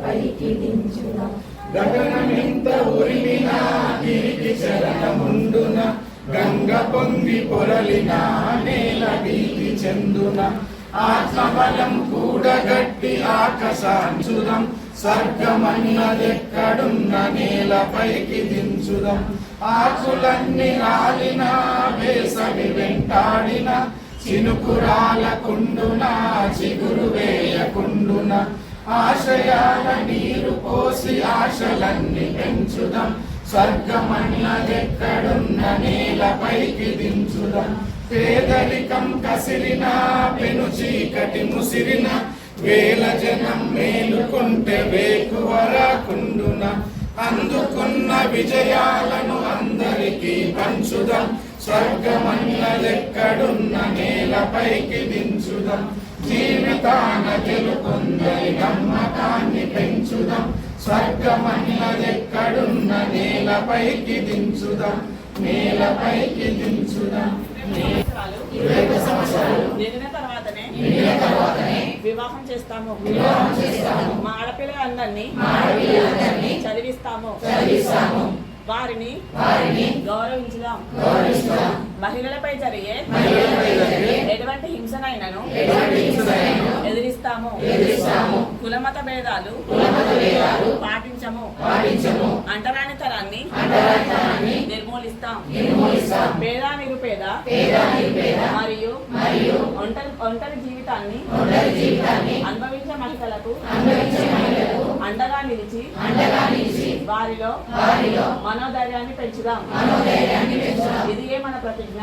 పైకి దించుదాం. గగనమింత ఉరిమినా గిరికి చరణముండున, గంగ పొంగి పొరలిన నేల భీతి చెందున, ఆత్మబలం కూడగట్టి ఆకాశాంచుదాం. స్వర్గమన్నదెక్కడున్న నేలపైకి దించుదాం. ఆకులన్నీ రాలిన వేసవి వెంటాడిన, చినుకురాలకుండున చిగురు వేయకుండున, ఆశయాల నీరు పోసి ఆశలన్నీ పెంచుదాం. స్వర్గమన్నదెక్కడున్న నేలపైకి దించుదాం. పేదరికం కసిరిన పెను చీకటి ముసిరిన, వేల జనం మేలుకుంటే వేకువరాకుండున, అందుకున్న విజయాలను అందరికీ పంచుదాం. స్వర్గమన్నదెక్కడున్న నేలపైకి దించుదాం. జీవితాన గెలుపొందని నమ్మకాన్ని పెంచుదాం. స్వర్గమన్నదెక్కడున్న నేలపైకి దించుదాం. నేలపైకి దించుదాం. 21 సంవత్సరాలు నిండిన తర్వాతనే వివాహం చేస్తాము. మా ఆడపిల్లలందరినీ చదివిస్తాము. వారిని గౌరవించుదాం. మహిళలపై జరిగే ఎటువంటి హింసనైనను ఎదిరిస్తాము. కులమత భేదాలు పాటించము. అంటరానితనాన్ని నిర్మూలిస్తాం. పేద నిరుపేద మరియు ఒంటరి జీవితాన్ని అనుభవించే మహిళలకు అండగా నిలిచి వారిలో మనోధైర్యాన్ని పెంచుదాం. ఇదియే మన ప్రతిజ్ఞ.